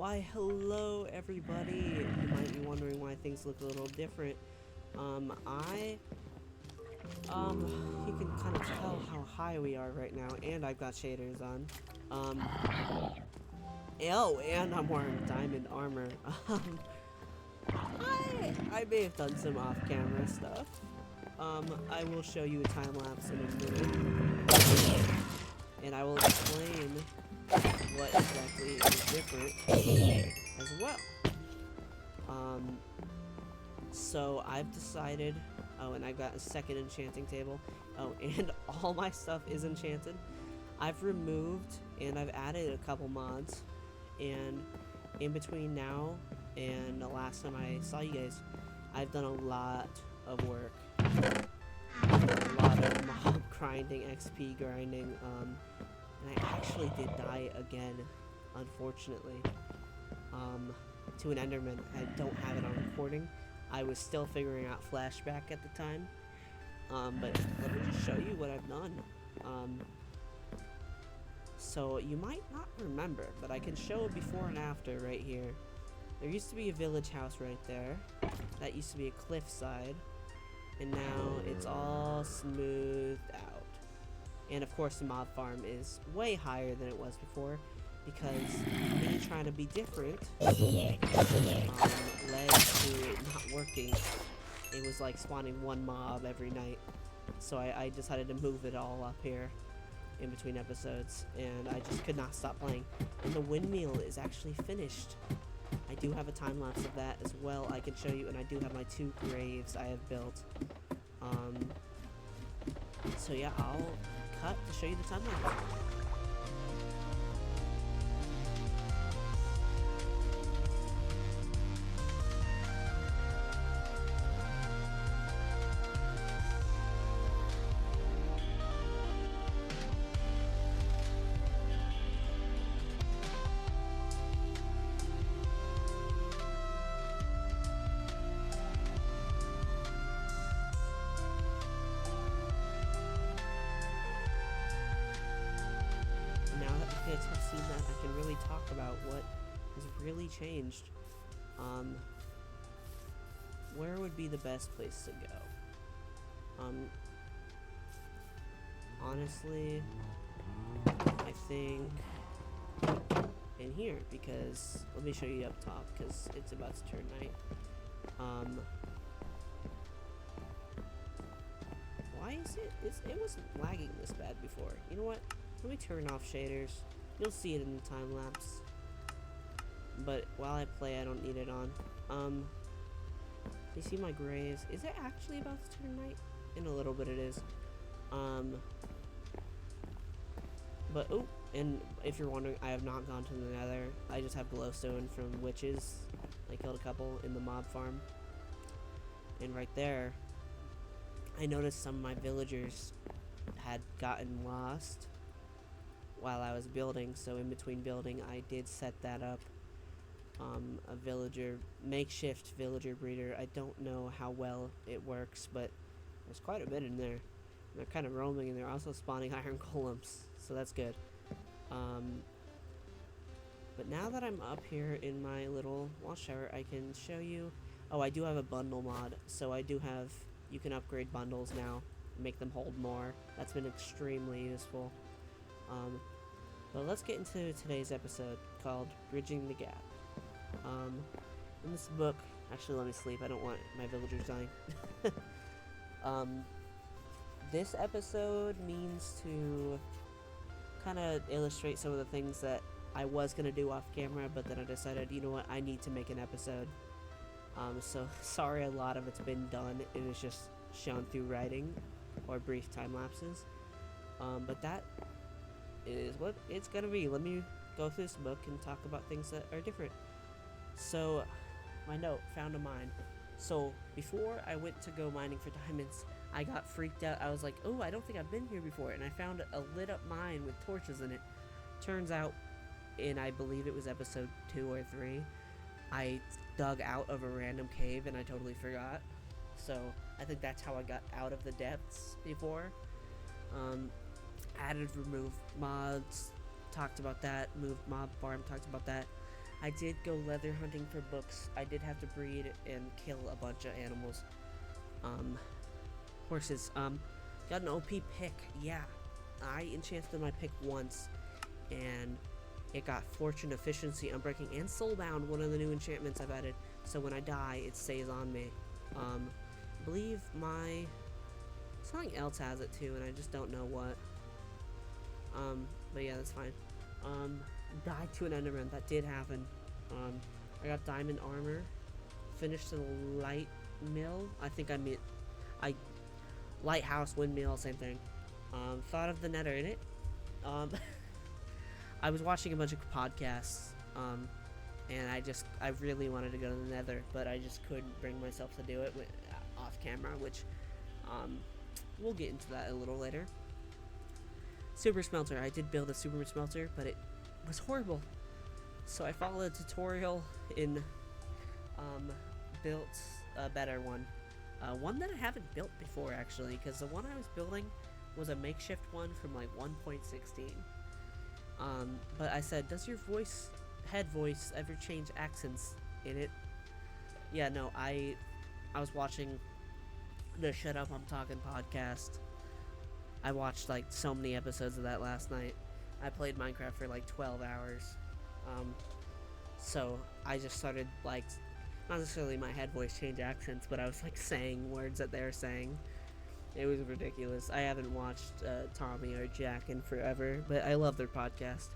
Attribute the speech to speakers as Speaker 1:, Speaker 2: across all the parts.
Speaker 1: Why, hello everybody. You might be wondering why things look a little different. I you can kind of tell how high we are right now, and I've got shaders on. Um, and I'm wearing diamond armor. I may have done some off-camera stuff. I will show you a time lapse in a minute, and I will explain what exactly is different as well. Um, so I've decided. Oh, and I've got a second enchanting table. Oh, and all my stuff is enchanted. I've removed and I've added a couple mods, and in between now and the last time I saw you guys, I've done a lot of work, a lot of mob grinding, XP grinding, and I actually did die again, unfortunately, to an Enderman. I don't have it on recording. I was still figuring out Flashback at the time, but let me just show you what I've done. So you might not remember, but I can show a before and after right here. There used to be a village house right there. That used to be a cliffside, and now it's all smoothed out. And of course the mob farm is way higher than it was before, because me trying to be different led to it not working. It was like spawning one mob every night, so I decided to move it all up here in between episodes, and I just could not stop playing. And the windmill is actually finished. I do have a time lapse of that as well I can show you, and I do have my 2 graves I have built. So yeah, I'll cut to show you the time lapse. Now that you guys have seen that, I can really talk about what has really changed. Where would be the best place to go? Honestly, I think in here, because let me show you up top, because it's about to turn night. Why is it wasn't lagging this bad before. You know what? Let me turn off shaders. You'll see it in the time lapse. But while I play, I don't need it on. You see my graves? Is it actually about to turn night? In a little bit it is. But, oh, and if you're wondering, I have not gone to the nether. I just have glowstone from witches. I killed a couple in the mob farm. And right there, I noticed some of my villagers had gotten lost while I was building, so in between building I did set that up. A makeshift villager breeder. I don't know how well it works, but there's quite a bit in there. They're kind of roaming, and they're also spawning iron golems, so that's good. But now that I'm up here in my little watchtower, I can show you. Oh, I do have a bundle mod, so you can upgrade bundles now, make them hold more. That's been extremely useful. But let's get into today's episode called Bridging the Gap. In this book, actually let me sleep, I don't want my villagers dying. This episode means to kind of illustrate some of the things that I was going to do off camera, but then I decided, you know what, I need to make an episode. So sorry a lot of it's been done, it was just shown through writing or brief time lapses. But that is what it's going to be. Let me go through this book and talk about things that are different. So, my note, found a mine. So, before I went to go mining for diamonds, I got freaked out. I was like, oh, I don't think I've been here before. And I found a lit up mine with torches in it. Turns out, in I believe it was episode 2 or 3, I dug out of a random cave and I totally forgot. So, I think that's how I got out of the depths before. Added, removed mods, talked about that. Moved mob farm, talked about that. I did go leather hunting for books. I did have to breed and kill a bunch of animals. Um, Horses. Got an OP pick. Yeah, I enchanted my pick once, and it got Fortune, Efficiency, Unbreaking, and Soulbound, one of the new enchantments I've added. So when I die, it stays on me. I believe something else has it too, and I just don't know what. But yeah, that's fine. Died to an Enderman. That did happen. I got diamond armor. Finished the light mill. I think I lighthouse, windmill, same thing. Thought of the nether in it. Um, I was watching a bunch of podcasts. And I really wanted to go to the nether, but I just couldn't bring myself to do it off camera, which, we'll get into that a little later. Super smelter. I did build a super smelter, but it was horrible. So I followed a tutorial and built a better one. One that I haven't built before, actually, because the one I was building was a makeshift one from like 1.16. But I said, does your head voice ever change accents in it? Yeah, no, I was watching the Shut Up I'm Talking podcast. I watched like so many episodes of that last night. I played Minecraft for like 12 hours. So I just started like, not necessarily my head voice change accents, but I was like saying words that they're saying. It was ridiculous. I haven't watched Tommy or Jack in forever, but I love their podcast.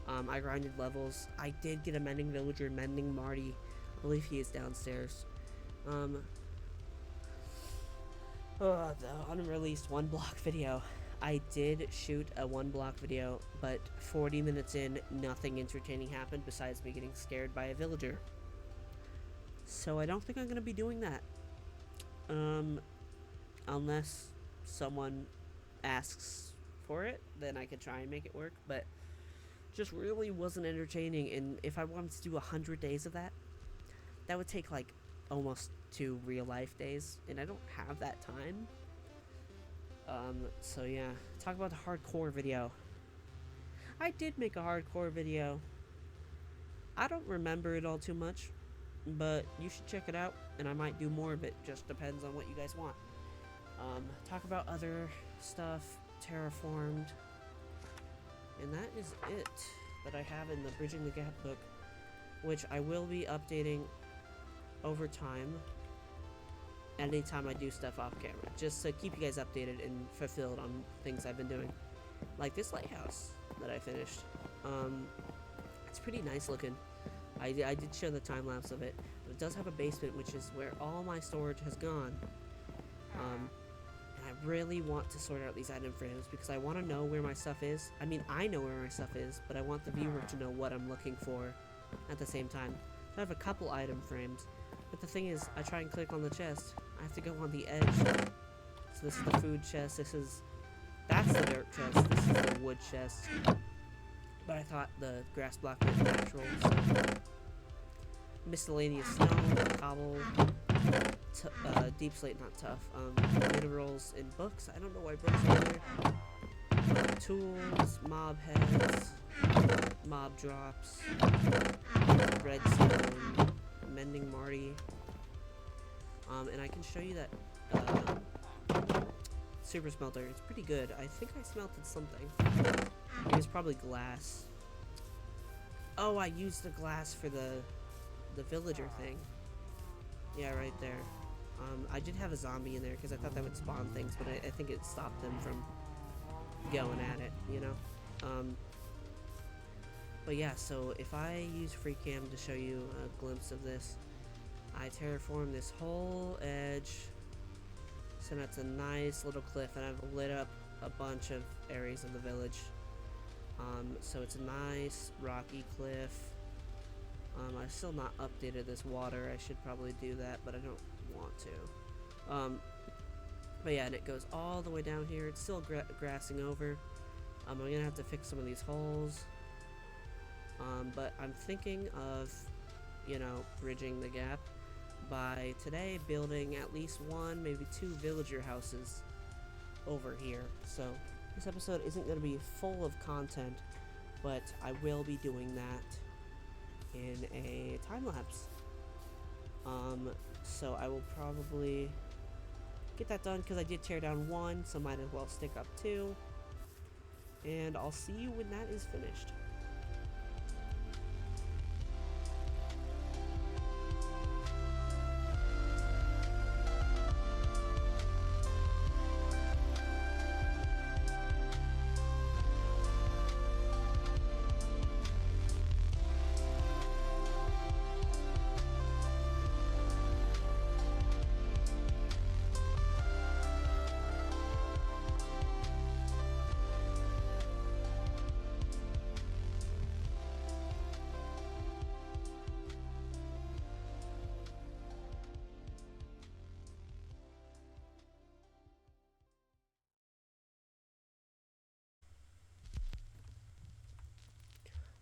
Speaker 1: I grinded levels. I did get a mending villager, mending Marty. I believe he is downstairs. The unreleased 1 block video. I did shoot a 1 block video, but 40 minutes in, nothing entertaining happened besides me getting scared by a villager. So I don't think I'm going to be doing that. Unless someone asks for it, then I could try and make it work, but just really wasn't entertaining. And if I wanted to do 100 days of that, that would take like almost 2 real life days, and I don't have that time. So yeah, talk about the hardcore video. I did make a hardcore video. I don't remember it all too much, but you should check it out, and I might do more of it. Just depends on what you guys want. Talk about other stuff, terraformed, and that is it that I have in the Bridging the Gap book, which I will be updating over time anytime I do stuff off camera, just to keep you guys updated and fulfilled on things I've been doing, like this lighthouse that I finished. It's pretty nice looking. I did show the time lapse of it, but it does have a basement, which is where all my storage has gone. And I really want to sort out these item frames because I want to know where my stuff is. I mean, I know where my stuff is, but I want the viewer to know what I'm looking for at the same time. So I have a couple item frames, but the thing is, I try and click on the chest. I have to go on the edge. So this is the food chest. That's the dirt chest. This is the wood chest. But I thought the grass block was natural. So miscellaneous stone, cobble, deep slate, not tough. Minerals and books. I don't know why books are here. Tools, mob heads, mob drops, redstone, mending Marty. And I can show you that super smelter. It's pretty good. I think I smelted something. It was probably glass. Oh, I used the glass for the villager thing. Yeah, right there. I did have a zombie in there because I thought that would spawn things, but I think it stopped them from going at it, you know? But yeah, so if I use FreeCam to show you a glimpse of this, I terraformed this whole edge, so that's a nice little cliff, and I've lit up a bunch of areas of the village. So it's a nice rocky cliff. I've still not updated this water. I should probably do that, but I don't want to. But yeah, and it goes all the way down here. It's still grassing over. I'm gonna have to fix some of these holes. But I'm thinking of, you know, bridging the gap by today building at least 1, maybe 2 villager houses over here. So this episode isn't going to be full of content, but I will be doing that. in a time lapse. So I will probably get that done because I did tear down one, so might as well stick up two. And I'll see you when that is finished.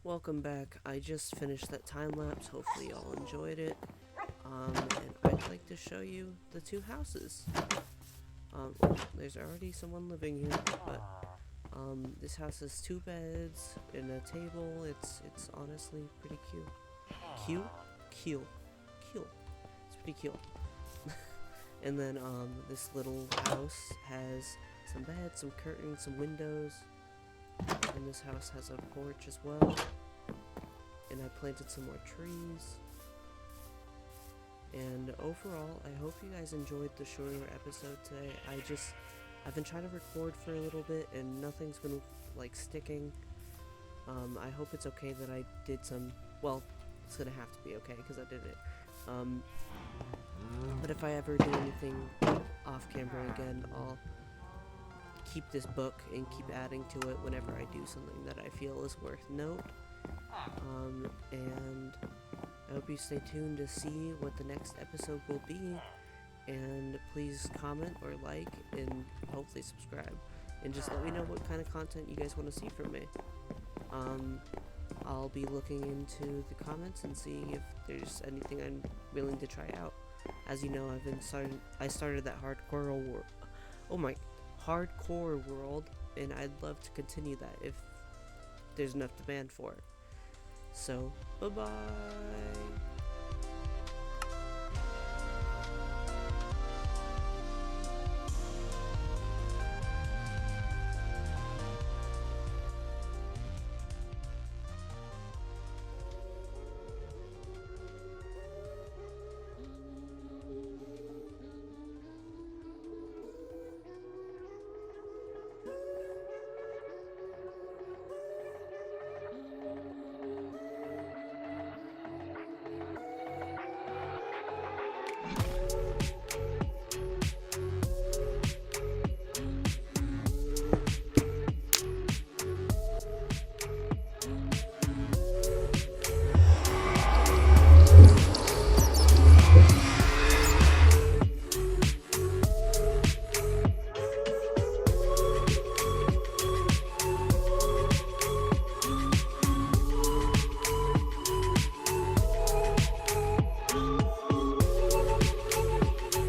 Speaker 1: Welcome back. I just finished that time lapse. Hopefully y'all enjoyed it. And I'd like to show you the two houses. There's already someone living here, but this house has 2 beds and a table. It's honestly pretty cute. Cute. It's pretty cute. And then this little house has some beds, some curtains, some windows. And this house has a porch as well. And I planted some more trees. And overall, I hope you guys enjoyed the shorter episode today. I've been trying to record for a little bit and nothing's been like sticking. I hope it's okay that I did some, well, it's gonna have to be okay because I did it. But if I ever do anything off camera again, I'll keep this book and keep adding to it whenever I do something that I feel is worth note. And I hope you stay tuned to see what the next episode will be, and please comment or like and hopefully subscribe, and just let me know what kind of content you guys want to see from me. I'll be looking into the comments and seeing if there's anything I'm willing to try out. As you know, I started that hardcore world, and I'd love to continue that if there's enough demand for it. So, bye-bye!